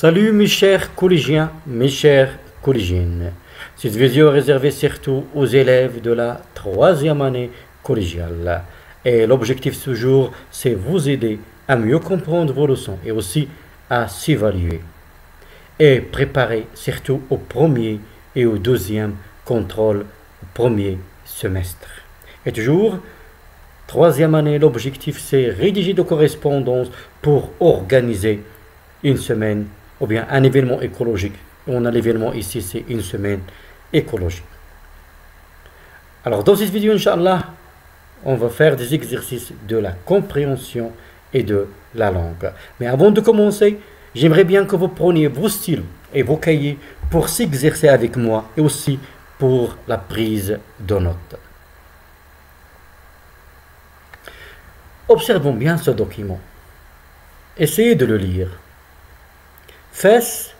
Salut mes chers collégiens, mes chères collégiennes. Cette vidéo est réservée surtout aux élèves de la troisième année collégiale. Et l'objectif ce jour, c'est vous aider à mieux comprendre vos leçons et aussi à s'évaluer. Et préparer surtout au premier et au deuxième contrôle au premier semestre. Et toujours, troisième année, l'objectif c'est rédiger des correspondances pour organiser une semaine ou bien un événement écologique. On a l'événement ici, c'est une semaine écologique. Alors dans cette vidéo, Inch'Allah, on va faire des exercices de la compréhension et de la langue. Mais avant de commencer, j'aimerais bien que vous preniez vos stylos et vos cahiers pour s'exercer avec moi et aussi pour la prise de notes. Observons bien ce document. Essayez de le lire. Fès,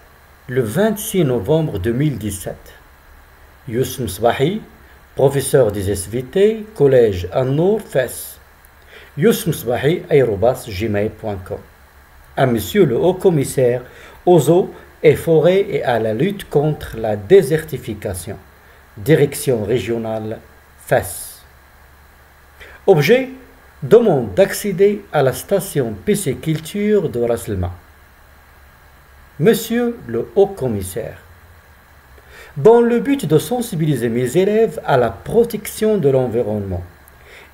le 26 novembre 2017. Youssef Sbahi, professeur des SVT, collège An-Nour, Fès. Youssef Sbahi, @gmail.com. À Monsieur le Haut-Commissaire aux eaux et forêts et à la lutte contre la désertification. Direction régionale, Fès. Objet, demande d'accéder à la station pisciculture de Ras El Ma. Monsieur le Haut-Commissaire, dans le but de sensibiliser mes élèves à la protection de l'environnement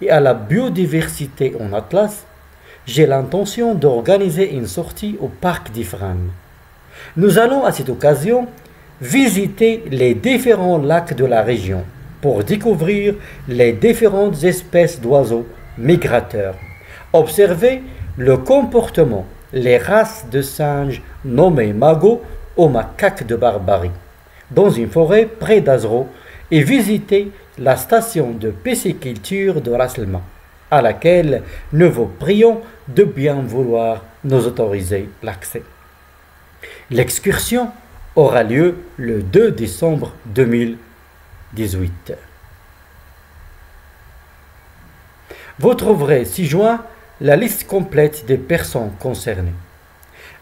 et à la biodiversité en Atlas, j'ai l'intention d'organiser une sortie au parc d'Ifrane. Nous allons à cette occasion visiter les différents lacs de la région pour découvrir les différentes espèces d'oiseaux migrateurs, observer le comportement, les races de singes nommées magots ou macaques de Barbarie, dans une forêt près d'Azro, et visiter la station de pisciculture de Ras El Ma, à laquelle nous vous prions de bien vouloir nous autoriser l'accès. L'excursion aura lieu le 2 décembre 2018. Vous trouverez 6 juin la liste complète des personnes concernées.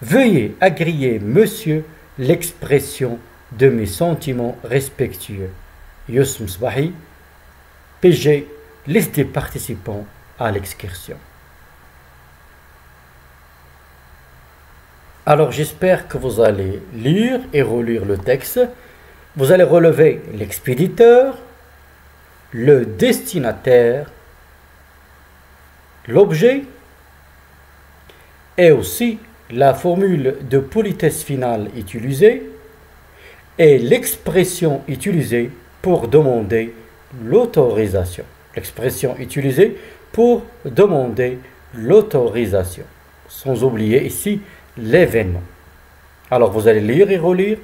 Veuillez agréer, monsieur, l'expression de mes sentiments respectueux. Youssef Sbahi, PG, liste des participants à l'excursion. Alors j'espère que vous allez lire et relire le texte. Vous allez relever l'expéditeur, le destinataire, l'objet et aussi la formule de politesse finale utilisée et l'expression utilisée pour demander l'autorisation. L'expression utilisée pour demander l'autorisation. Sans oublier ici l'événement. Alors vous allez lire et relire,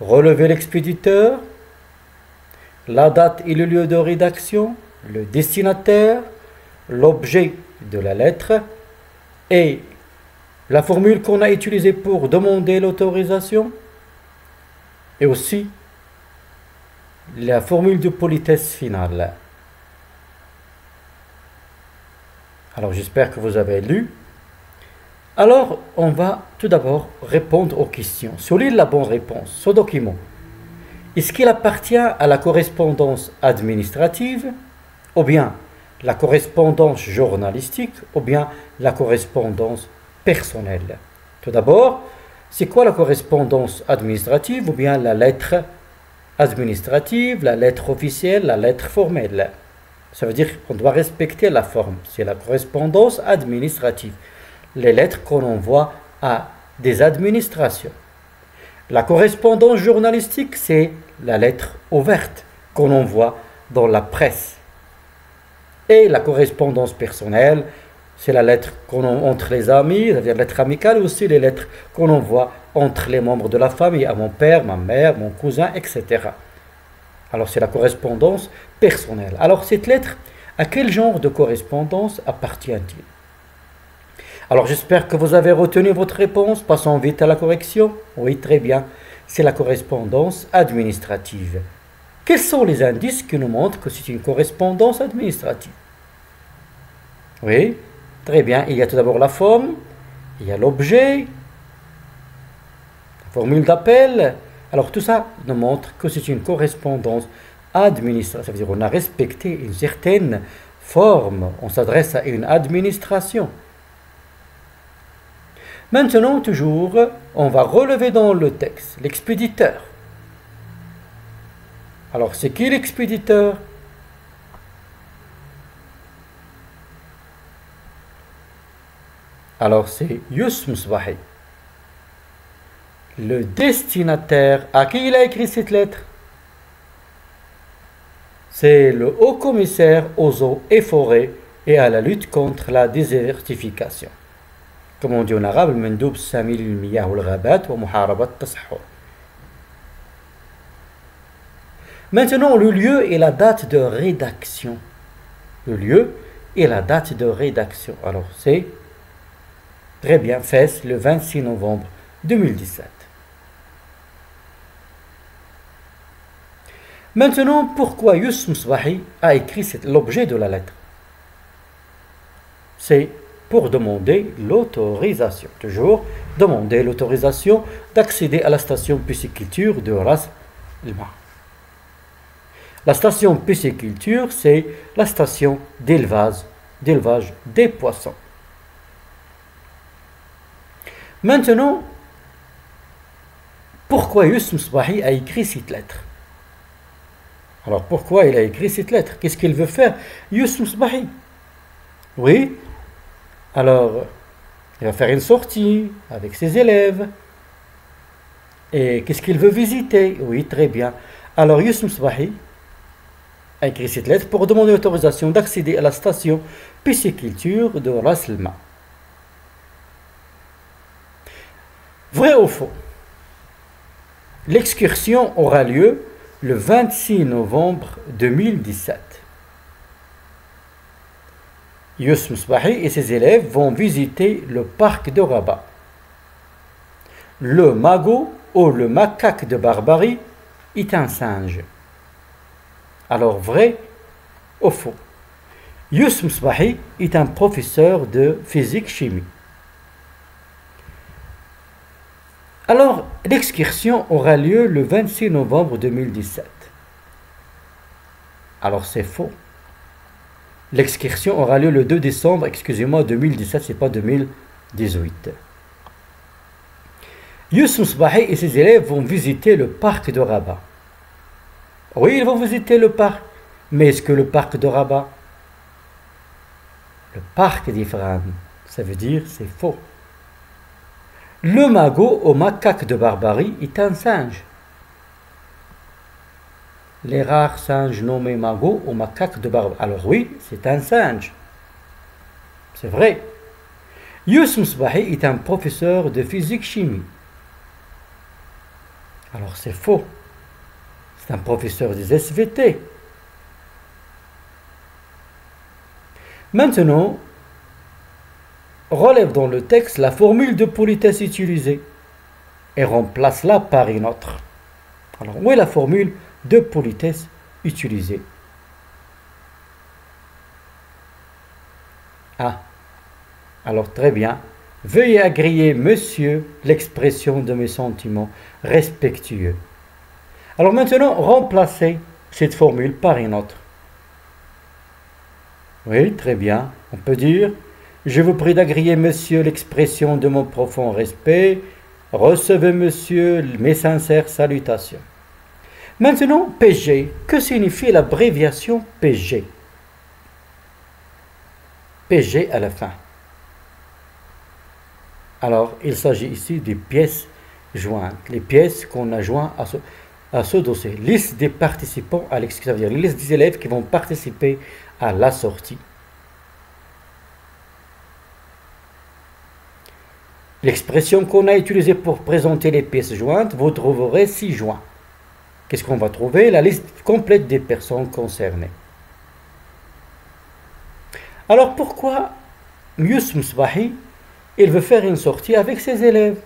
relever l'expéditeur, la date et le lieu de rédaction, le destinataire, l'objet de la lettre et la formule qu'on a utilisée pour demander l'autorisation et aussi la formule de politesse finale. Alors j'espère que vous avez lu. Alors on va tout d'abord répondre aux questions. Souligne la bonne réponse. Ce document, est-ce qu'il appartient à la correspondance administrative ou bien la correspondance journalistique ou bien la correspondance personnelle? Tout d'abord, c'est quoi la correspondance administrative ou bien la lettre administrative, la lettre officielle, la lettre formelle? Ça veut dire qu'on doit respecter la forme. C'est la correspondance administrative. Les lettres qu'on envoie à des administrations. La correspondance journalistique, c'est la lettre ouverte qu'on envoie dans la presse. Et la correspondance personnelle, c'est la lettre qu'on envoie entre les amis, c'est-à-dire lettre amicale, et aussi les lettres qu'on envoie entre les membres de la famille, à mon père, ma mère, mon cousin, etc. Alors c'est la correspondance personnelle. Alors cette lettre, à quel genre de correspondance appartient-il? Alors j'espère que vous avez retenu votre réponse. Passons vite à la correction. Oui, très bien. C'est la correspondance administrative. Quels sont les indices qui nous montrent que c'est une correspondance administrative? Oui, très bien. Il y a tout d'abord la forme, il y a l'objet, Formule d'appel. Alors tout ça nous montre que c'est une correspondance administrative. Ça veut dire qu'on a respecté une certaine forme. On s'adresse à une administration. Maintenant, toujours, on va relever dans le texte l'expéditeur. Alors, c'est qui l'expéditeur? Alors, c'est Youssef Msbahi. Le destinataire, à qui il a écrit cette lettre? C'est le haut commissaire aux eaux et forêts et à la lutte contre la désertification. Comme on dit en arabe, المندوب السامي للمياه والغابات ومحاربة التصحر. Maintenant, le lieu et la date de rédaction. Le lieu et la date de rédaction. Alors, c'est très bien, Fès, le 26 novembre 2017. Maintenant, pourquoi Youssef Msbahi a écrit l'objet de la lettre? C'est pour demander l'autorisation. Toujours demander l'autorisation d'accéder à la station pisciculture de Ras El-Ma. La station pisciculture, c'est la station d'élevage des poissons. Maintenant, pourquoi Youssef Msbahi a écrit cette lettre? Alors pourquoi il a écrit cette lettre? Qu'est-ce qu'il veut faire, Youssef Msbahi? Oui, alors il va faire une sortie avec ses élèves. Et qu'est-ce qu'il veut visiter? Oui, très bien. Alors Youssef Msbahi a écrit cette lettre pour demander l'autorisation d'accéder à la station pisciculture de Ras El-Ma. Vrai ou faux? L'excursion aura lieu le 26 novembre 2017. Youssef Msbahi et ses élèves vont visiter le parc de Rabat. Le magot ou le macaque de Barbarie est un singe. Alors vrai ou faux? Youssef Msbahi est un professeur de physique-chimie. Alors, l'excursion aura lieu le 26 novembre 2017. Alors, c'est faux. L'excursion aura lieu le 2 décembre, excusez-moi, 2017, c'est pas 2018. Youssef Msbahi et ses élèves vont visiter le parc de Rabat. Oui, ils vont visiter le parc. Mais est-ce que le parc de Rabat? Le parc d'Ifrane, ça veut dire c'est faux. Le magot au macaque de Barbarie est un singe. Les rares singes nommés magot au macaque de Barbarie. Alors oui, c'est un singe. C'est vrai. Youssef Msbahi est un professeur de physique-chimie. Alors c'est faux. C'est un professeur des SVT. Maintenant, relève dans le texte la formule de politesse utilisée et remplace-la par une autre. Alors, où est la formule de politesse utilisée? Ah, alors très bien. Veuillez agréer, monsieur, l'expression de mes sentiments respectueux. Alors maintenant, remplacez cette formule par une autre. Oui, très bien. On peut dire: je vous prie d'agréer, monsieur, l'expression de mon profond respect. Recevez, monsieur, mes sincères salutations. Maintenant, PG. Que signifie l'abréviation PG? PG à la fin. Alors, il s'agit ici des pièces jointes. Les pièces qu'on a jointes à ce dossier. Liste des participants à l'excursion. C'est-à-dire liste des élèves qui vont participer à la sortie. L'expression qu'on a utilisée pour présenter les pièces jointes, vous trouverez 6 joints. Qu'est-ce qu'on va trouver? La liste complète des personnes concernées. Alors pourquoi Youssef Msbahi, il veut faire une sortie avec ses élèves?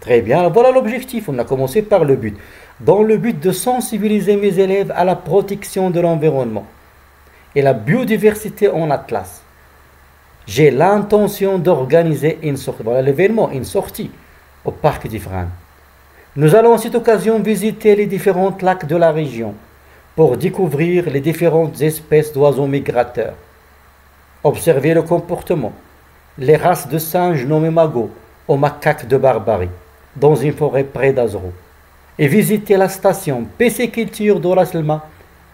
Très bien, voilà l'objectif. On a commencé par le but. Dans le but de sensibiliser mes élèves à la protection de l'environnement et la biodiversité en Atlas. J'ai l'intention d'organiser une sortie, voilà l'événement, une sortie au parc d'Ifrane. Nous allons à cette occasion visiter les différents lacs de la région pour découvrir les différentes espèces d'oiseaux migrateurs, observer le comportement, les races de singes nommés magos ou macaques de Barbarie dans une forêt près d'Azrou et visiter la station pisciculture de Ras El Ma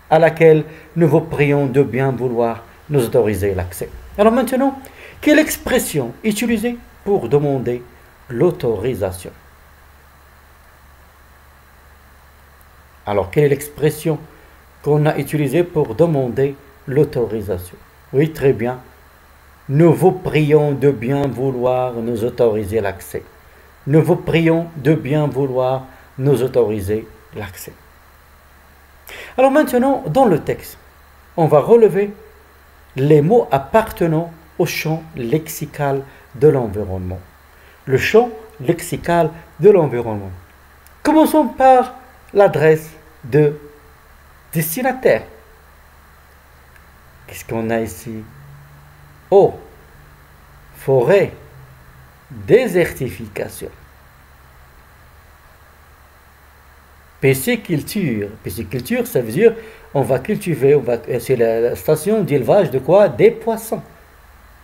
à laquelle nous vous prions de bien vouloir nous autoriser l'accès. Alors maintenant, quelle expression utiliser pour demander l'autorisation? Alors, quelle est l'expression qu'on a utilisée pour demander l'autorisation? Oui, très bien. Nous vous prions de bien vouloir nous autoriser l'accès. Nous vous prions de bien vouloir nous autoriser l'accès. Alors maintenant, dans le texte, on va relever les mots appartenant au champ lexical de l'environnement. Le champ lexical de l'environnement. Commençons par l'adresse de destinataire. Qu'est-ce qu'on a ici? Eau, forêt, désertification. Pisciculture. Pisciculture, ça veut dire on va cultiver, c'est la station d'élevage de quoi? Des poissons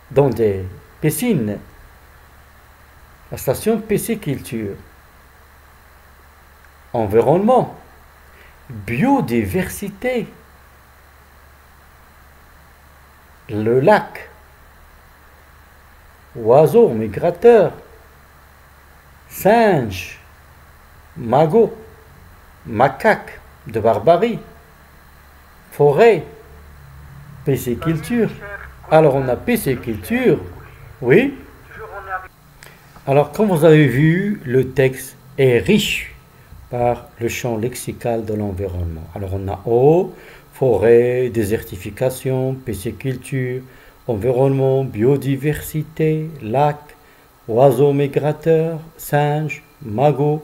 dans des piscines. La station pisciculture. Environnement. Biodiversité. Le lac. Oiseaux migrateurs. Singes. Magots. Macaques de Barbarie. Forêt. Pisciculture. Alors on a pisciculture. Oui. Alors comme vous avez vu, le texte est riche par le champ lexical de l'environnement. Alors on a eau, forêt, désertification, pisciculture, environnement, biodiversité, lac, oiseaux migrateurs, singes, magots,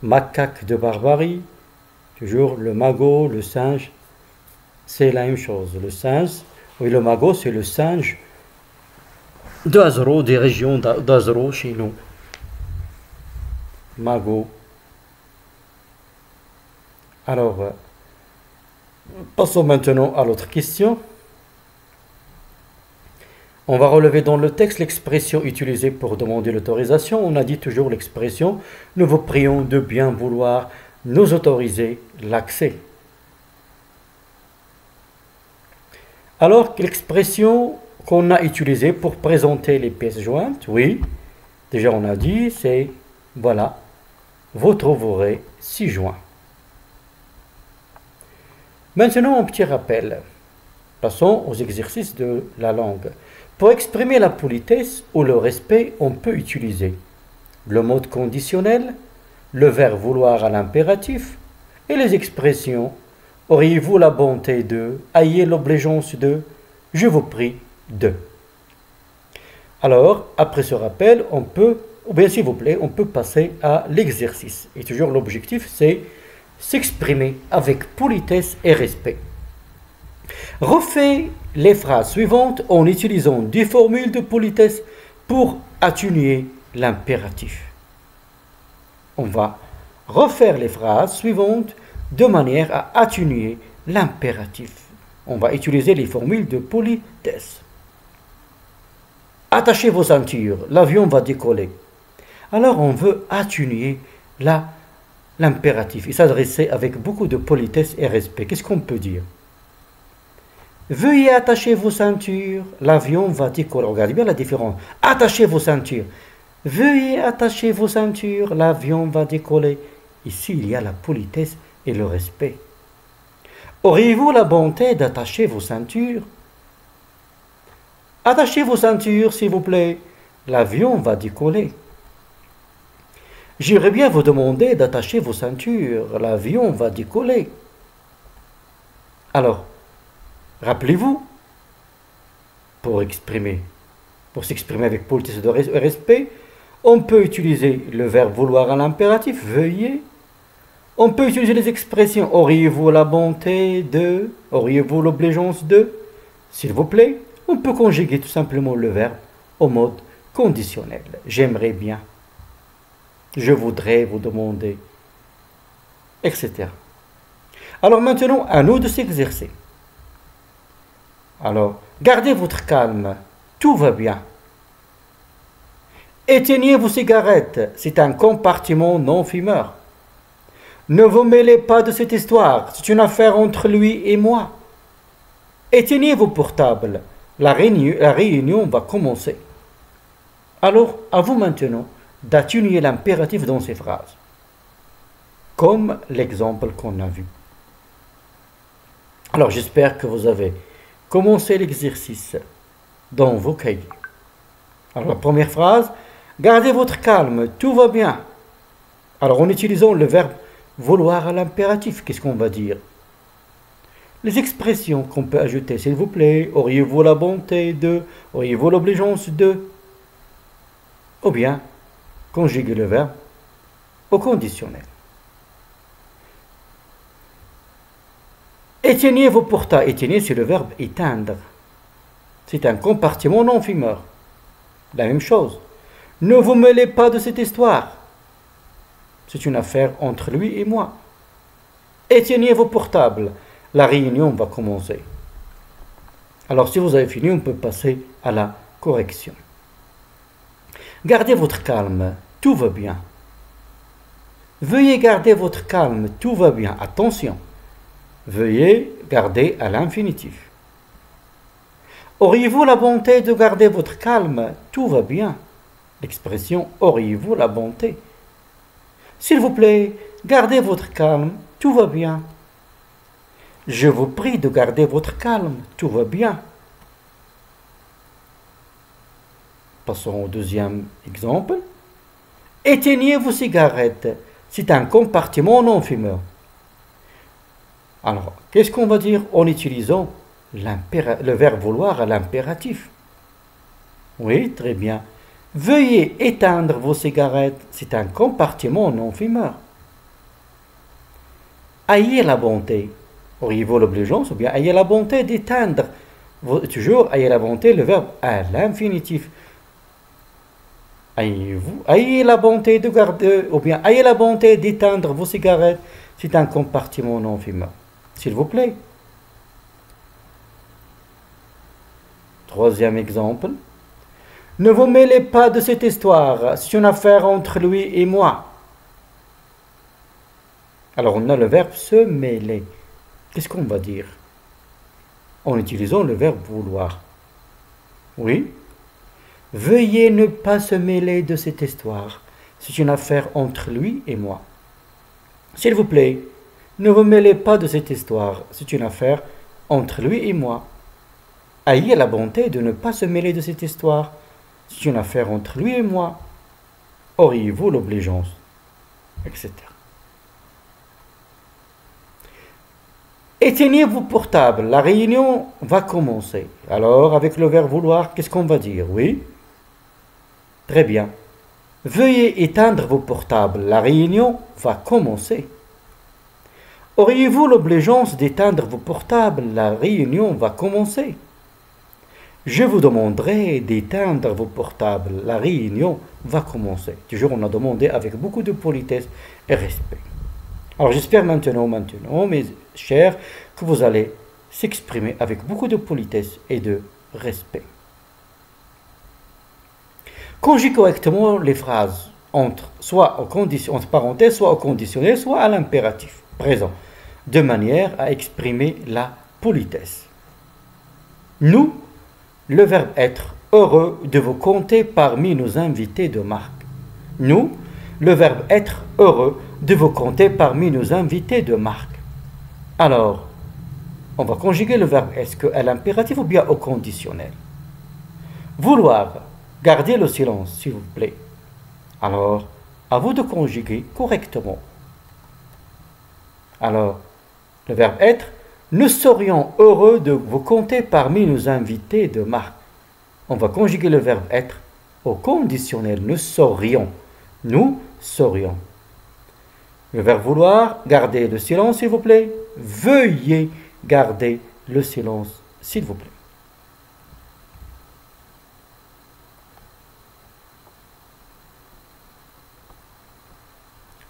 macaques de Barbarie. Toujours le magot, le singe, c'est la même chose. Le singe, oui, le magot, c'est le singe d'Azrou, des régions d'Azrou chez nous. Magot. Alors, passons maintenant à l'autre question. On va relever dans le texte l'expression utilisée pour demander l'autorisation. On a dit toujours l'expression « Nous vous prions de bien vouloir nous autoriser l'accès ». Alors, l'expression qu'on a utilisée pour présenter les pièces jointes, oui, déjà on a dit, c'est « Voilà, vous trouverez 6 joints ». Maintenant, un petit rappel. Passons aux exercices de la langue. Pour exprimer la politesse ou le respect, on peut utiliser le mode conditionnel, le verbe vouloir à l'impératif et les expressions « Auriez-vous la bonté de » »,« Ayez l'obligeance de »,« Je vous prie de ». Alors, après ce rappel, on peut, ou bien s'il vous plaît, on peut passer à l'exercice. Et toujours l'objectif, c'est s'exprimer avec politesse et respect. Refais les phrases suivantes en utilisant des formules de politesse pour atténuer l'impératif. On va refaire les phrases suivantes de manière à atténuer l'impératif. On va utiliser les formules de politesse. Attachez vos ceintures, l'avion va décoller. Alors on veut atténuer l'impératif et s'adresser avec beaucoup de politesse et respect. Qu'est-ce qu'on peut dire? Veuillez attacher vos ceintures, l'avion va décoller. Regardez bien la différence. Attachez vos ceintures. Veuillez attacher vos ceintures, l'avion va décoller. Ici, il y a la politesse et le respect. Auriez-vous la bonté d'attacher vos ceintures? Attachez vos ceintures, s'il vous plaît. L'avion va décoller. J'irais bien vous demander d'attacher vos ceintures. L'avion va décoller. Alors, rappelez-vous, pour s'exprimer avec politesse et respect, on peut utiliser le verbe vouloir à l'impératif, veuillez. On peut utiliser les expressions auriez-vous la bonté de, auriez-vous l'obligeance de, s'il vous plaît. On peut conjuguer tout simplement le verbe au mode conditionnel. J'aimerais bien. Je voudrais vous demander. etc. Alors maintenant, à nous de s'exercer. Alors, gardez votre calme, tout va bien. Éteignez vos cigarettes, c'est un compartiment non fumeur. Ne vous mêlez pas de cette histoire, c'est une affaire entre lui et moi. Éteignez vos portables, la réunion va commencer. Alors, à vous maintenant d'atténuer l'impératif dans ces phrases, comme l'exemple qu'on a vu. Alors, j'espère que vous avez commencé l'exercice dans vos cahiers. Alors, la première phrase, gardez votre calme, tout va bien. Alors, en utilisant le verbe vouloir à l'impératif, qu'est-ce qu'on va dire? Les expressions qu'on peut ajouter, s'il vous plaît, auriez-vous la bonté de, auriez-vous l'obligeance de, ou bien conjuguer le verbe au conditionnel. Éteignez vos portables. Éteigner, c'est le verbe éteindre. C'est un compartiment non fumeur. La même chose. Ne vous mêlez pas de cette histoire. C'est une affaire entre lui et moi. Éteignez vos portables. La réunion va commencer. Alors, si vous avez fini, on peut passer à la correction. Gardez votre calme. Tout va bien. Veuillez garder votre calme. Tout va bien. Attention. Veuillez garder à l'infinitif. Auriez-vous la bonté de garder votre calme? Tout va bien. L'expression auriez-vous la bonté? S'il vous plaît, gardez votre calme. Tout va bien. Je vous prie de garder votre calme. Tout va bien. Passons au deuxième exemple. Éteignez vos cigarettes. C'est un compartiment non fumeur. Alors, qu'est-ce qu'on va dire en utilisant le verbe vouloir à l'impératif? Oui, très bien. Veuillez éteindre vos cigarettes. C'est un compartiment non fumeur. Ayez la bonté. Auriez-vous l'obligeance ou bien ayez la bonté d'éteindre. Toujours ayez la bonté, le verbe à l'infinitif. Ayez la bonté de garder, ou bien ayez la bonté d'éteindre vos cigarettes. C'est un compartiment non fumeur. S'il vous plaît. Troisième exemple. Ne vous mêlez pas de cette histoire. C'est une affaire entre lui et moi. Alors, on a le verbe se mêler. Qu'est-ce qu'on va dire? En utilisant le verbe vouloir. Oui. Veuillez ne pas se mêler de cette histoire. C'est une affaire entre lui et moi. S'il vous plaît. Ne vous mêlez pas de cette histoire, c'est une affaire entre lui et moi. Ayez la bonté de ne pas se mêler de cette histoire, c'est une affaire entre lui et moi. Auriez-vous l'obligeance, etc. Éteignez vos portables, la réunion va commencer. Alors, avec le verbe vouloir, qu'est-ce qu'on va dire? Oui? Très bien. Veuillez éteindre vos portables, la réunion va commencer. Auriez-vous l'obligeance d'éteindre vos portables? La réunion va commencer. Je vous demanderai d'éteindre vos portables. La réunion va commencer. Toujours, on a demandé avec beaucoup de politesse et respect. Alors, j'espère maintenant, mes chers, que vous allez s'exprimer avec beaucoup de politesse et de respect. Conjuguez correctement les phrases entre parenthèses, soit au conditionnel, soit à l'impératif présent, de manière à exprimer la politesse. Nous, le verbe être, heureux de vous compter parmi nos invités de marque. Nous, le verbe être, heureux de vous compter parmi nos invités de marque. Alors, on va conjuguer le verbe est-ce à l'impératif ou bien au conditionnel. Vouloir, gardez le silence, s'il vous plaît. Alors, à vous de conjuguer correctement. Alors, le verbe être, nous serions heureux de vous compter parmi nos invités de marque. On va conjuguer le verbe être au conditionnel. Nous serions. Nous serions. Le verbe vouloir, gardez le silence, s'il vous plaît. Veuillez garder le silence, s'il vous plaît.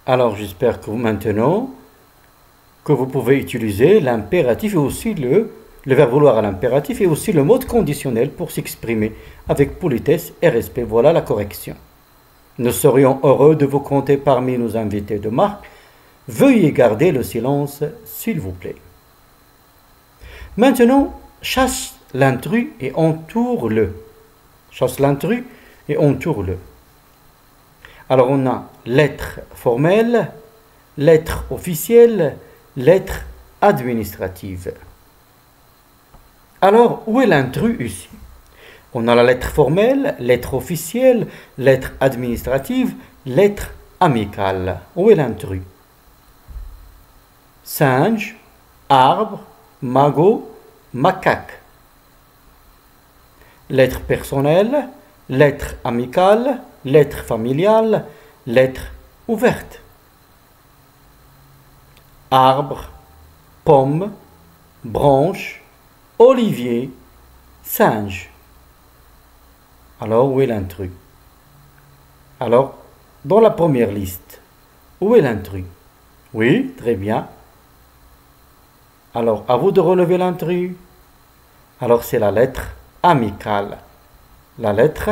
Alors, j'espère que maintenant, que vous pouvez utiliser l'impératif et aussi le verbe vouloir à l'impératif et aussi le mode conditionnel pour s'exprimer avec politesse et respect. Voilà la correction. Nous serions heureux de vous compter parmi nos invités de marque. Veuillez garder le silence, s'il vous plaît. Maintenant, chasse l'intrus et entoure-le. Chasse l'intrus et entoure-le. Alors on a lettre formelle, lettre officielle, lettre administrative. Alors, où est l'intrus ici? On a la lettre formelle, lettre officielle, lettre administrative, lettre amicale. Où est l'intrus? Singe, arbre, magot, macaque. Lettre personnelle, lettre amicale, lettre familiale, lettre ouverte. Arbre, pomme, branche, olivier, singe. Alors, où est l'intrus? Alors, dans la première liste, où est l'intrus? Oui, très bien. Alors, à vous de relever l'intrus. Alors, c'est la lettre amicale. La lettre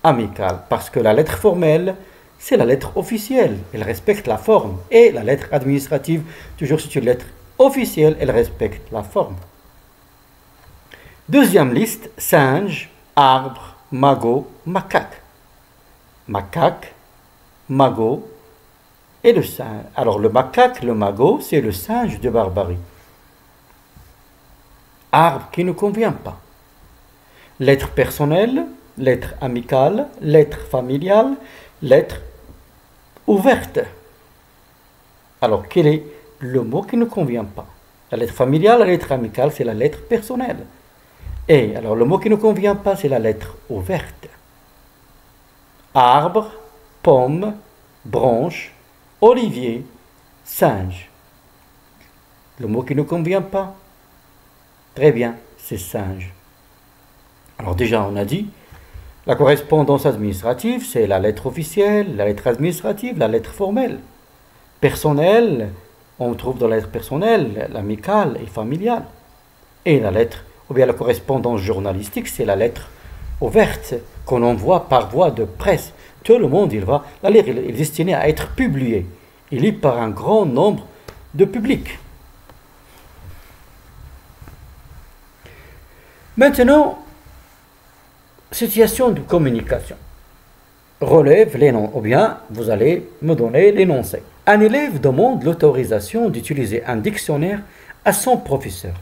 amicale. Parce que la lettre formelle, c'est la lettre officielle. Elle respecte la forme. Et la lettre administrative, toujours c'est une lettre officielle, elle respecte la forme. Deuxième liste, singe, arbre, magot, macaque. Macaque, magot et le singe. Alors, le macaque, le magot, c'est le singe de Barbarie. Arbre qui ne convient pas. Lettre personnelle, lettre amicale, lettre familiale, lettre ouverte. Alors, quel est le mot qui ne convient pas? La lettre familiale, la lettre amicale, c'est la lettre personnelle. Et alors, le mot qui ne convient pas, c'est la lettre ouverte. Arbre, pomme, branche, olivier, singe. Le mot qui ne convient pas? Très bien, c'est singe. Alors déjà, on a dit, la correspondance administrative, c'est la lettre officielle, la lettre administrative, la lettre formelle. Personnelle, on trouve dans la lettre personnelle, l'amicale et familiale. Et la lettre, ou bien la correspondance journalistique, c'est la lettre ouverte qu'on envoie par voie de presse. Tout le monde, la lettre est destinée à être publiée. Il lit par un grand nombre de publics. Maintenant, situation de communication. Relève les noms, ou bien vous allez me donner l'énoncé. Un élève demande l'autorisation d'utiliser un dictionnaire à son professeur.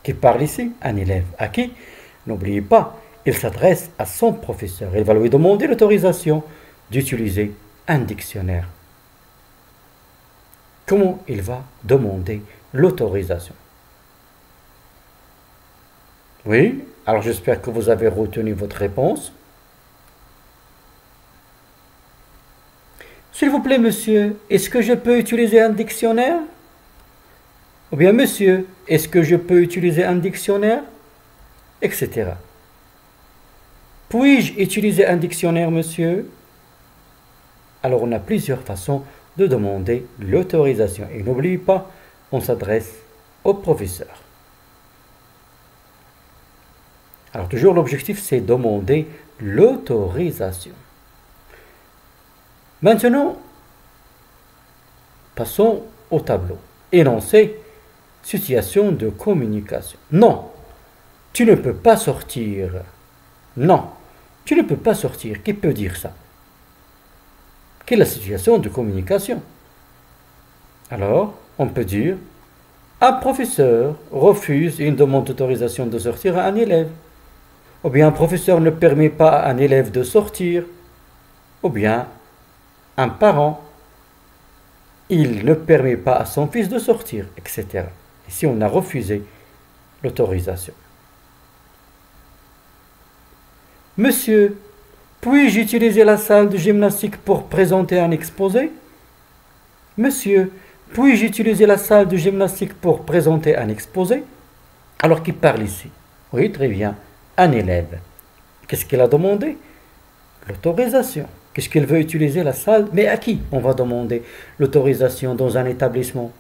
Qui parle ici? Un élève. À qui? N'oubliez pas, il s'adresse à son professeur. Il va lui demander l'autorisation d'utiliser un dictionnaire. Comment il va demander l'autorisation? Oui, alors j'espère que vous avez retenu votre réponse. S'il vous plaît, monsieur, est-ce que je peux utiliser un dictionnaire? Ou bien, monsieur, est-ce que je peux utiliser un dictionnaire? Etc. Puis-je utiliser un dictionnaire, monsieur? Alors, on a plusieurs façons de demander l'autorisation. Et n'oubliez pas, on s'adresse au professeur. Alors, toujours l'objectif, c'est demander l'autorisation. Maintenant, passons au tableau. Énoncé, situation de communication. Non, tu ne peux pas sortir. Non, tu ne peux pas sortir. Qui peut dire ça? Quelle est la situation de communication? Alors, on peut dire, un professeur refuse une demande d'autorisation de sortir à un élève. Ou bien un professeur ne permet pas à un élève de sortir. Ou bien un parent, il ne permet pas à son fils de sortir, etc. Ici, on a refusé l'autorisation. Monsieur, puis-je utiliser la salle de gymnastique pour présenter un exposé? Monsieur, puis-je utiliser la salle de gymnastique pour présenter un exposé? Alors, qui parle ici? Oui, très bien. Un élève. Qu'est-ce qu'il a demandé? L'autorisation. Qu'est-ce qu'il veut utiliser la salle? Mais à qui on va demander l'autorisation dans un établissement?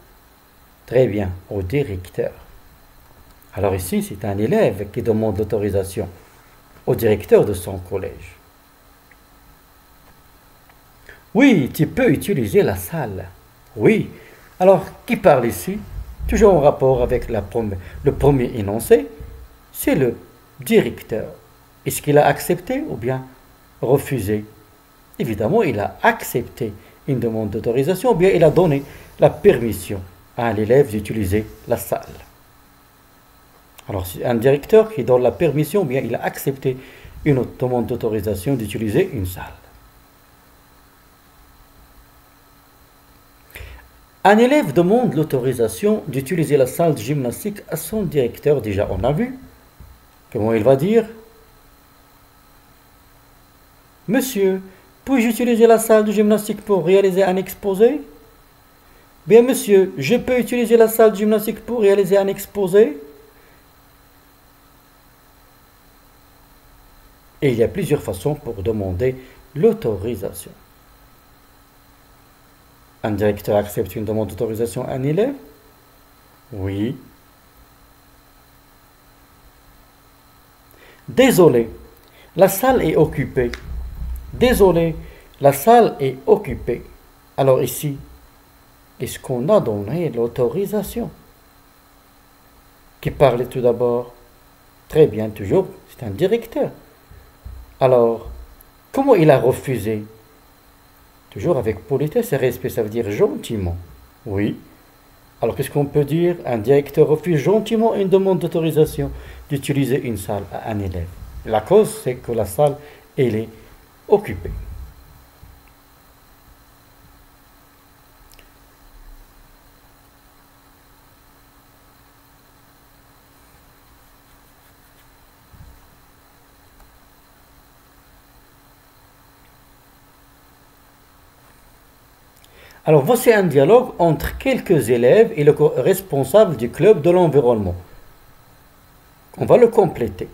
Très bien, au directeur. Alors ici, c'est un élève qui demande l'autorisation au directeur de son collège. Oui, tu peux utiliser la salle. Oui. Alors, qui parle ici? Toujours en rapport avec le premier énoncé, c'est le directeur. Est-ce qu'il a accepté ou bien refusé? Évidemment, il a accepté une demande d'autorisation ou bien il a donné la permission à l'élève d'utiliser la salle. Alors, c'est un directeur qui donne la permission ou bien il a accepté une demande d'autorisation d'utiliser une salle. Un élève demande l'autorisation d'utiliser la salle de gymnastique à son directeur. Déjà, on a vu. Comment il va dire? Monsieur, puis-je utiliser la salle de gymnastique pour réaliser un exposé? Bien, monsieur, je peux utiliser la salle de gymnastique pour réaliser un exposé? Et il y a plusieurs façons pour demander l'autorisation. Un directeur accepte une demande d'autorisation à un élève? Oui. Désolé, la salle est occupée. Désolé, la salle est occupée. Alors ici, est-ce qu'on a donné l'autorisation? Qui parlait tout d'abord? Très bien, toujours, c'est un directeur. Alors, comment il a refusé? Toujours avec politesse et respect, ça veut dire gentiment. Oui. Alors, qu'est-ce qu'on peut dire? Un directeur refuse gentiment une demande d'autorisation d'utiliser une salle à un élève. La cause, c'est que la salle, elle est occupée. Alors, voici un dialogue entre quelques élèves et le responsable du club de l'environnement. On va le compléter.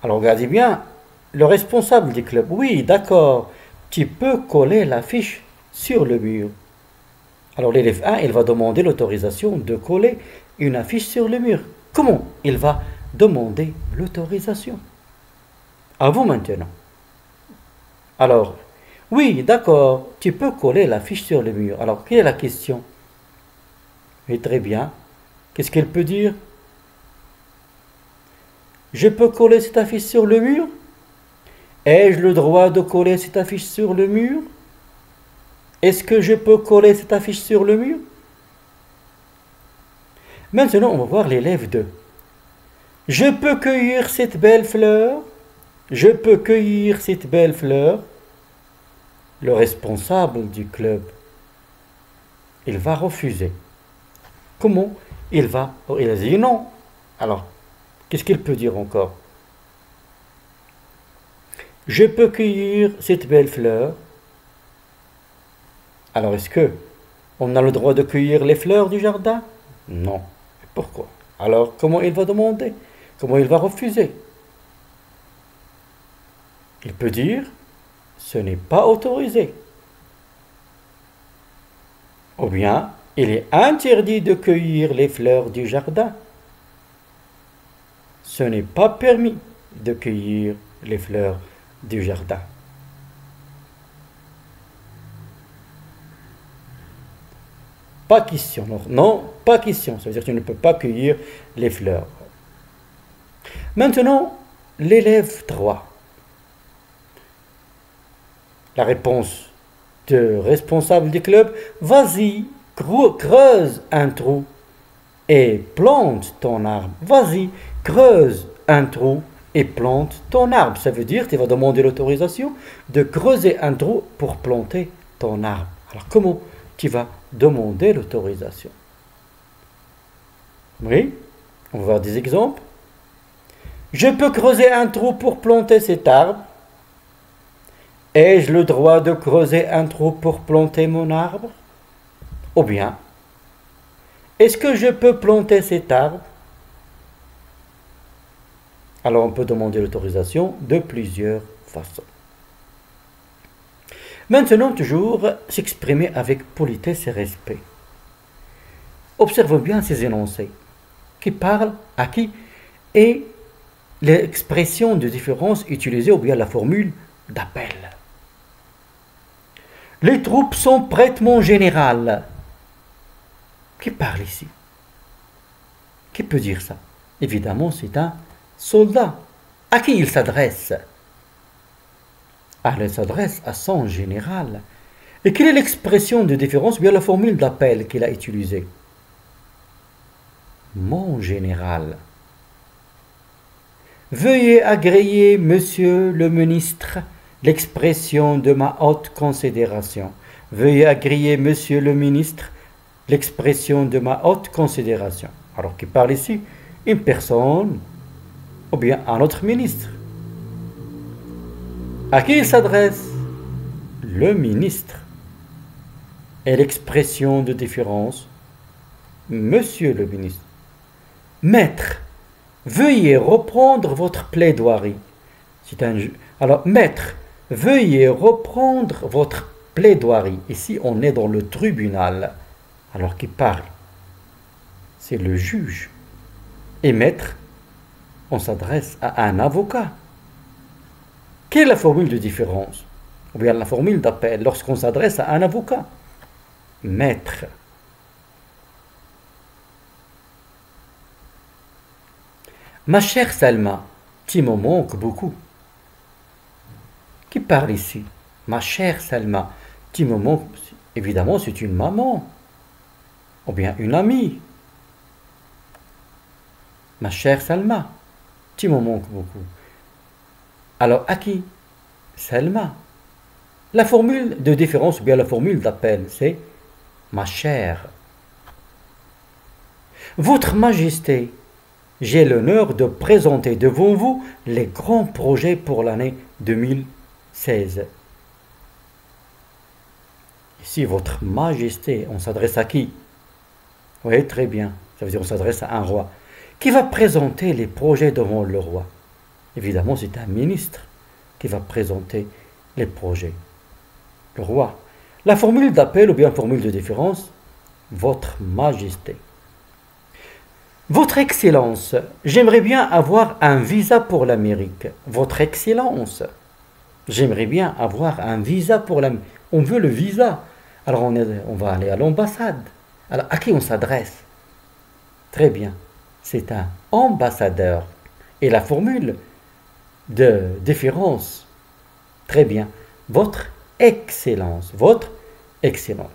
Alors, regardez bien, le responsable du club. Oui, d'accord, tu peux coller l'affiche sur le mur. Alors, l'élève 1, il va demander l'autorisation de coller une affiche sur le mur. Comment il va demander l'autorisation? À vous maintenant. Alors, oui, d'accord, tu peux coller l'affiche sur le mur. Alors, quelle est la question? Oui, très bien. Qu'est-ce qu'elle peut dire? Je peux coller cette affiche sur le mur? Ai-je le droit de coller cette affiche sur le mur? Est-ce que je peux coller cette affiche sur le mur? Maintenant, on va voir l'élève 2. Je peux cueillir cette belle fleur? Je peux cueillir cette belle fleur? Le responsable du club, il va refuser. Comment il va? Il a dit non. Alors, qu'est-ce qu'il peut dire encore? Je peux cueillir cette belle fleur. Alors, est-ce que on a le droit de cueillir les fleurs du jardin? Non. Pourquoi? Alors, comment il va demander? Comment il va refuser? Il peut dire ce n'est pas autorisé. Ou bien, il est interdit de cueillir les fleurs du jardin. Ce n'est pas permis de cueillir les fleurs du jardin. Pas question. Non, pas question. Ça veut dire que tu ne peux pas cueillir les fleurs. Maintenant, l'élève 3. La réponse du responsable du club, vas-y, creuse un trou et plante ton arbre. Vas-y, creuse un trou et plante ton arbre. Ça veut dire que tu vas demander l'autorisation de creuser un trou pour planter ton arbre. Alors comment tu vas demander l'autorisation? Oui, on va voir des exemples. Je peux creuser un trou pour planter cet arbre. Ai-je le droit de creuser un trou pour planter mon arbre? Ou bien, est-ce que je peux planter cet arbre? Alors on peut demander l'autorisation de plusieurs façons. Maintenant, toujours s'exprimer avec politesse et respect. Observons bien ces énoncés. Qui parle à qui? Et l'expression de différence utilisée ou bien la formule d'appel. Les troupes sont prêtes, mon général. Qui parle ici? Qui peut dire ça? Évidemment, c'est un soldat. À qui il s'adresse? Il s'adresse à son général. Et quelle est l'expression de différence ou bien la formule d'appel qu'il a utilisée? Mon général. Veuillez agréer, monsieur le ministre, l'expression de ma haute considération. Veuillez agréer, monsieur le ministre, l'expression de ma haute considération. Alors, qui parle ici? Une personne ou bien un autre ministre. À qui il s'adresse? Le ministre. Et l'expression de différence? Monsieur le ministre. Maître, veuillez reprendre votre plaidoirie. Alors, maître, veuillez reprendre votre plaidoirie. Ici, on est dans le tribunal. Alors, qui parle? C'est le juge. Et maître, on s'adresse à un avocat. Quelle est la formule de différence? Ou bien la formule d'appel lorsqu'on s'adresse à un avocat? Maître. Ma chère Salma, tu me manques beaucoup. Qui parle ici? Ma chère Salma, tu me manques. Évidemment, c'est une maman. Ou bien une amie. Ma chère Salma, tu me manques beaucoup. Alors, à qui? Salma. La formule de différence ou bien la formule d'appel, c'est ma chère. Votre Majesté, j'ai l'honneur de présenter devant vous les grands projets pour l'année 2016. Ici, votre Majesté, on s'adresse à qui? Oui, très bien. Ça veut dire on s'adresse à un roi. Qui va présenter les projets devant le roi? Évidemment, c'est un ministre qui va présenter les projets. Le roi. La formule d'appel ou bien formule de différence? Votre Majesté. Votre Excellence, j'aimerais bien avoir un visa pour l'Amérique. Votre Excellence, j'aimerais bien avoir un visa pour l'Amérique. On veut le visa. Alors on va aller à l'ambassade. Alors à qui on s'adresse? Très bien. C'est un ambassadeur. Et la formule de différence? Très bien. Votre Excellence. Votre Excellence.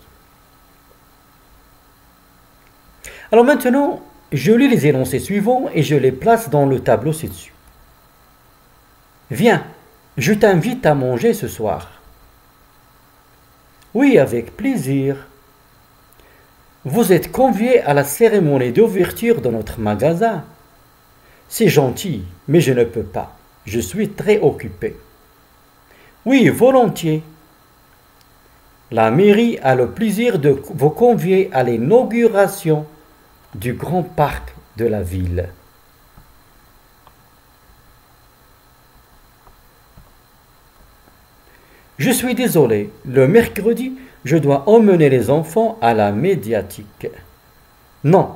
Alors maintenant, je lis les énoncés suivants et je les place dans le tableau ci-dessus. Viens, je t'invite à manger ce soir. Oui, avec plaisir. Vous êtes convié à la cérémonie d'ouverture de notre magasin. C'est gentil, mais je ne peux pas. Je suis très occupé. Oui, volontiers. La mairie a le plaisir de vous convier à l'inauguration du grand parc de la ville. Je suis désolé, le mercredi, je dois emmener les enfants à la médiathèque. Non,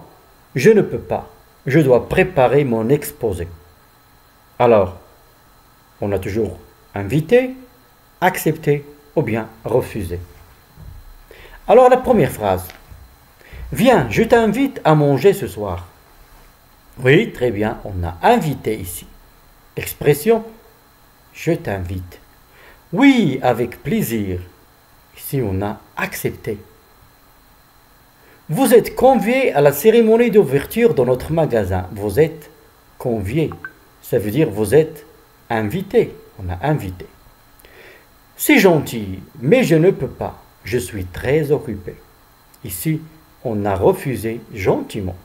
je ne peux pas. Je dois préparer mon exposé. Alors, on a toujours invité, accepté ou bien refusé. Alors la première phrase. Viens, je t'invite à manger ce soir. Oui, très bien, on a invité ici. Expression, je t'invite. Oui, avec plaisir. Ici, on a accepté. Vous êtes convié à la cérémonie d'ouverture de notre magasin. Vous êtes convié. Ça veut dire vous êtes invité. On a invité. C'est gentil, mais je ne peux pas. Je suis très occupé. Ici, on a refusé gentiment.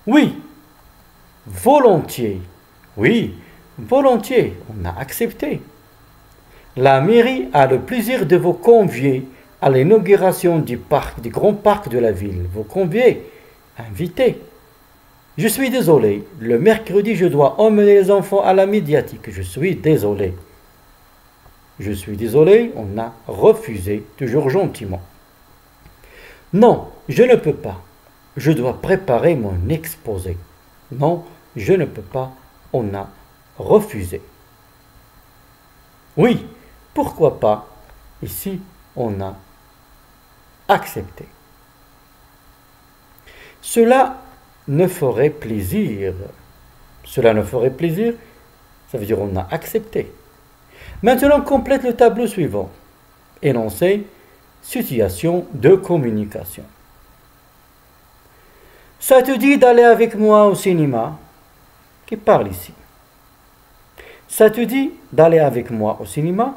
Oui, volontiers. Oui, volontiers. On a accepté. La mairie a le plaisir de vous convier à l'inauguration du parc, du grand parc de la ville. Vous conviez, invité. Je suis désolé, le mercredi, je dois emmener les enfants à la médiathèque. Je suis désolé. Je suis désolé, on a refusé, toujours gentiment. Non, je ne peux pas. je dois préparer mon exposé. Non, je ne peux pas, on a refusé. Oui, pourquoi pas? Ici, on a accepté. Cela ne ferait plaisir. Cela ne ferait plaisir, ça veut dire on a accepté. Maintenant, complète le tableau suivant. Énoncé, situation de communication. Ça te dit d'aller avec moi au cinéma? Qui parle ici? Ça te dit d'aller avec moi au cinéma?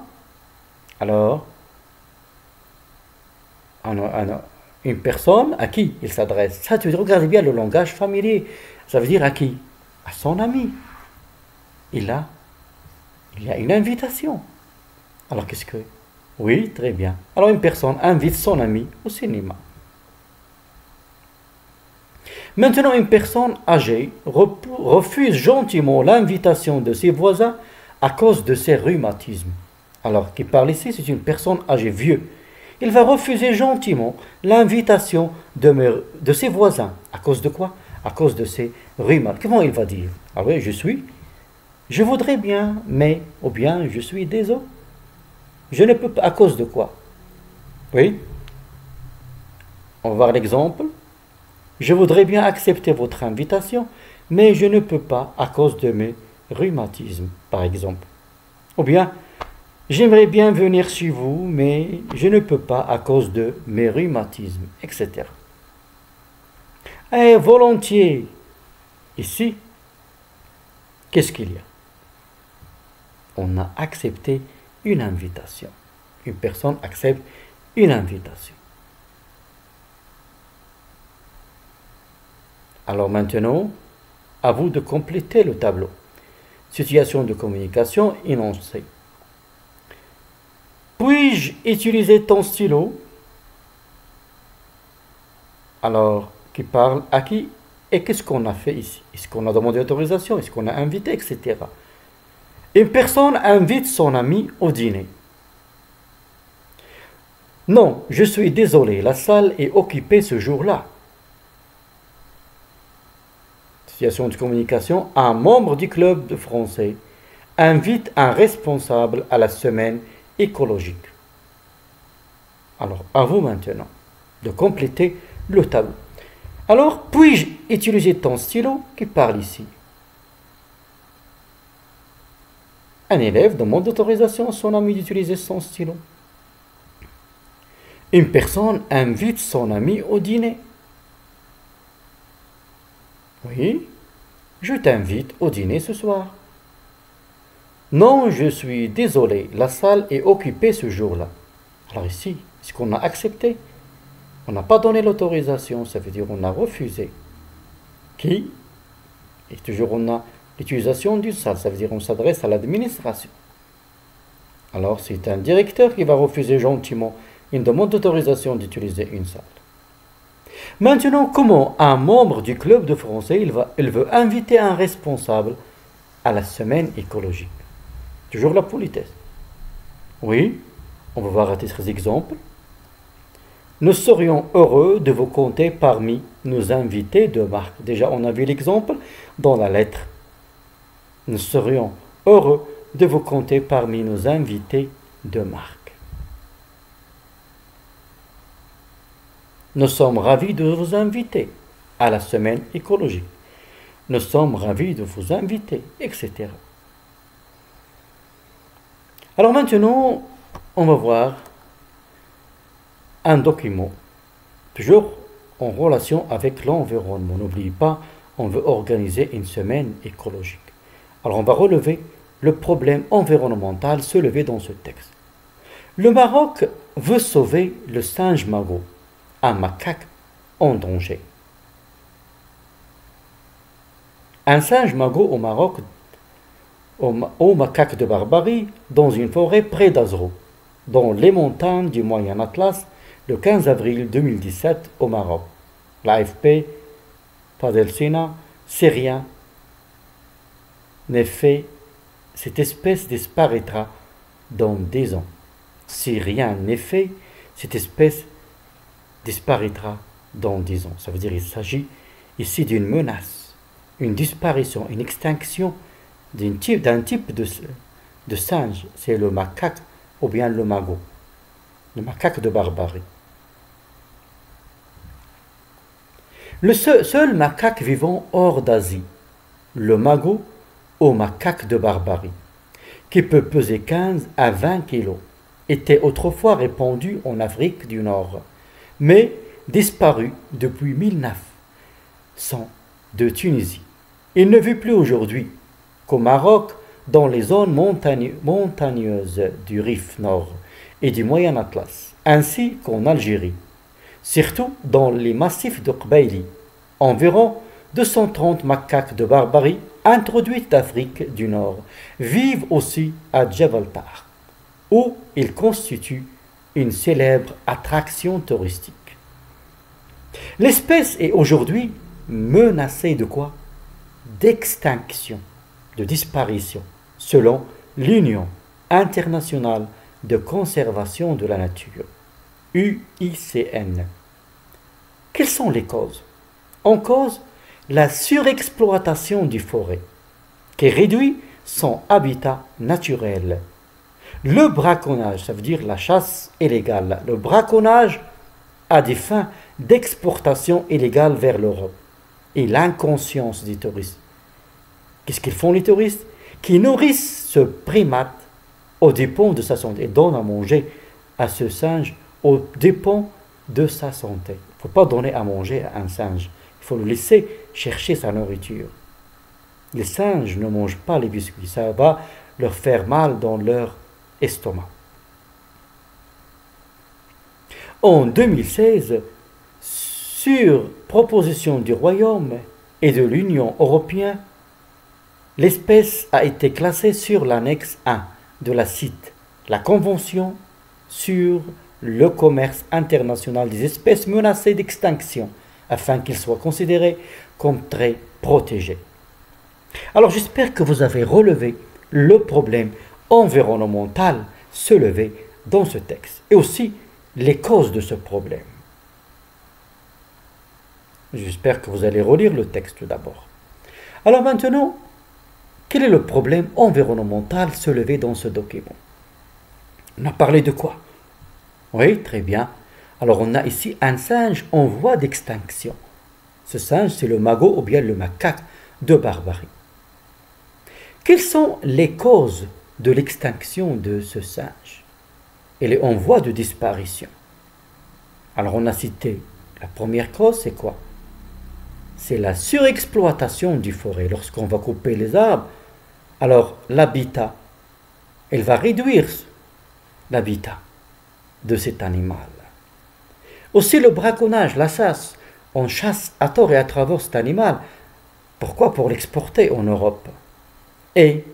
Alors, une personne à qui il s'adresse. Ça te dit, regardez bien le langage familier. Ça veut dire à qui? À son ami. Il y a une invitation. Alors qu'est-ce que... Oui, très bien. Alors une personne invite son ami au cinéma. Maintenant, une personne âgée refuse gentiment l'invitation de ses voisins à cause de ses rhumatismes. Alors, qui parle ici, c'est une personne âgée, vieux. Il va refuser gentiment l'invitation de ses voisins. À cause de quoi? À cause de ses rhumatismes. Comment il va dire? Ah oui, je voudrais bien, mais, ou bien, je suis désolé. Je ne peux pas, à cause de quoi? Oui. On va voir l'exemple. Je voudrais bien accepter votre invitation, mais je ne peux pas à cause de mes rhumatismes, par exemple. Ou bien, j'aimerais bien venir chez vous, mais je ne peux pas à cause de mes rhumatismes, etc. Et volontiers, ici, qu'est-ce qu'il y a? On a accepté une invitation. Une personne accepte une invitation. Alors maintenant, à vous de compléter le tableau. Situation de communication énoncée. Puis-je utiliser ton stylo? Alors, qui parle à qui? Et qu'est-ce qu'on a fait ici? Est-ce qu'on a demandé autorisation? Est-ce qu'on a invité, etc. Une personne invite son ami au dîner. Non, je suis désolé, la salle est occupée ce jour-là. Situation de communication, un membre du club de français invite un responsable à la semaine écologique. Alors, à vous maintenant de compléter le tableau. Alors, puis-je utiliser ton stylo? Qui parle ici? Un élève demande autorisation à son ami d'utiliser son stylo. Une personne invite son ami au dîner. Oui, je t'invite au dîner ce soir. Non, je suis désolé, la salle est occupée ce jour-là. Alors ici, est-ce qu'on a accepté? On n'a pas donné l'autorisation, ça veut dire on a refusé. Qui? Et toujours on a l'utilisation d'une salle, ça veut dire on s'adresse à l'administration. Alors c'est un directeur qui va refuser gentiment une demande d'autorisation d'utiliser une salle. Maintenant, comment un membre du club de français, il veut inviter un responsable à la semaine écologique? Toujours la politesse. Oui, on va voir à titre d'exemple. Nous serions heureux de vous compter parmi nos invités de marque. Déjà, on a vu l'exemple dans la lettre. Nous serions heureux de vous compter parmi nos invités de marque. Nous sommes ravis de vous inviter à la semaine écologique. Nous sommes ravis de vous inviter, etc. Alors maintenant, on va voir un document, toujours en relation avec l'environnement. N'oubliez pas, on veut organiser une semaine écologique. Alors on va relever le problème environnemental soulevé dans ce texte. Le Maroc veut sauver le singe magot, un macaque en danger. Un singe magot au Maroc, au macaque de Barbarie, dans une forêt près d'Azrou, dans les montagnes du Moyen Atlas, le 15 avril 2017 au Maroc. L'AFP, Fadel Sina, c'est rien n'est fait, cette espèce disparaîtra dans 10 ans. Si rien n'est fait, cette espèce disparaîtra dans 10 ans. Ça veut dire qu'il s'agit ici d'une menace, une disparition, une extinction d'un type de singe. C'est le macaque ou bien le magot, le macaque de Barbarie. Le seul macaque vivant hors d'Asie, le magot ou macaque de Barbarie, qui peut peser 15 à 20 kilos, était autrefois répandu en Afrique du Nord, mais disparu depuis 1900 de Tunisie. Il ne vit plus aujourd'hui qu'au Maroc, dans les zones montagneuses du Rif Nord et du Moyen Atlas, ainsi qu'en Algérie, surtout dans les massifs de Qbaili. Environ 230 macaques de Barbarie introduits d'Afrique du Nord vivent aussi à Jebel Tarq, où ils constituent une célèbre attraction touristique. L'espèce est aujourd'hui menacée de quoi? D'extinction, de disparition, selon l'Union internationale de conservation de la nature, UICN. Quelles sont les causes? En cause, la surexploitation du forêt, qui réduit son habitat naturel. Le braconnage, ça veut dire la chasse illégale. Le braconnage à des fins d'exportation illégale vers l'Europe. Et l'inconscience des touristes. Qu'est-ce qu'ils font les touristes? Qui nourrissent ce primate aux dépens de sa santé et donnent à manger à ce singe aux dépens de sa santé. Il ne faut pas donner à manger à un singe. Il faut le laisser chercher sa nourriture. Les singes ne mangent pas les biscuits. Ça va leur faire mal dans leur estomac. En 2016, sur proposition du Royaume et de l'Union européenne, l'espèce a été classée sur l'annexe 1 de la CITE, la Convention sur le commerce international des espèces menacées d'extinction, afin qu'il soit considéré comme très protégé. Alors j'espère que vous avez relevé le problème environnemental soulevé dans ce texte et aussi les causes de ce problème. J'espère que vous allez relire le texte d'abord. Alors maintenant, quel est le problème environnemental soulevé dans ce document? On a parlé de quoi? Oui, très bien. Alors on a ici un singe en voie d'extinction. Ce singe, c'est le magot ou bien le macaque de Barbarie. Quelles sont les causes de l'extinction de ce singe? Il est en voie de disparition. Alors on a cité la première cause, c'est quoi? C'est la surexploitation du forêt. Lorsqu'on va couper les arbres, alors l'habitat, il va réduire l'habitat de cet animal. Aussi le braconnage, la chasse. On chasse à tort et à travers cet animal. Pourquoi? Pour l'exporter en Europe. Et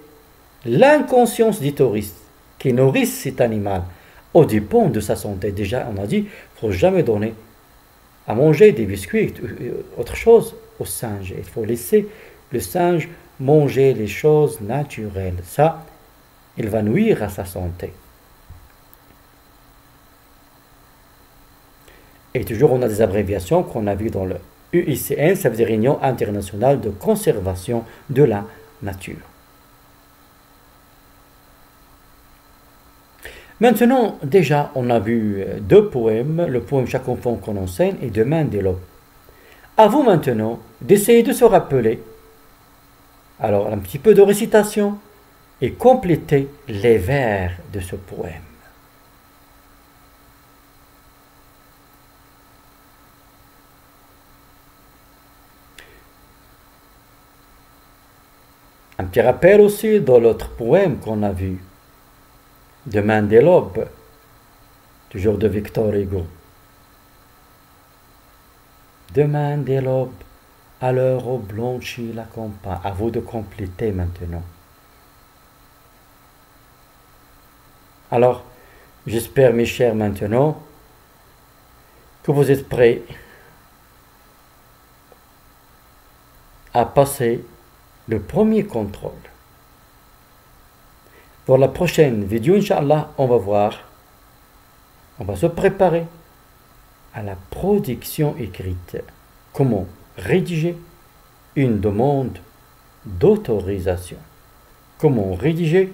l'inconscience des touristes qui nourrissent cet animal au dépend de sa santé. Déjà, on a dit, il ne faut jamais donner à manger des biscuits, autre chose au singe. Il faut laisser le singe manger les choses naturelles. Ça, il va nuire à sa santé. Et toujours, on a des abréviations qu'on a vues dans le UICN, ça veut dire Union internationale de conservation de la nature. Maintenant, déjà, on a vu deux poèmes, le poème Chaque enfant qu'on enseigne et Demain des lobes. À vous maintenant d'essayer de se rappeler, alors un petit peu de récitation, et compléter les vers de ce poème. Un petit rappel aussi dans l'autre poème qu'on a vu, Demain des lobes, toujours de Victor Hugo. Demain des lobes, à l'heure où blanchit la campagne. À vous de compléter maintenant. Alors, j'espère mes chers maintenant que vous êtes prêts à passer le premier contrôle. Pour la prochaine vidéo, Inch'Allah, on va voir, on va se préparer à la production écrite. Comment rédiger une demande d'autorisation. Comment rédiger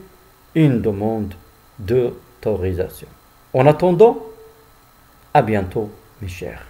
une demande d'autorisation. En attendant, à bientôt, mes chers.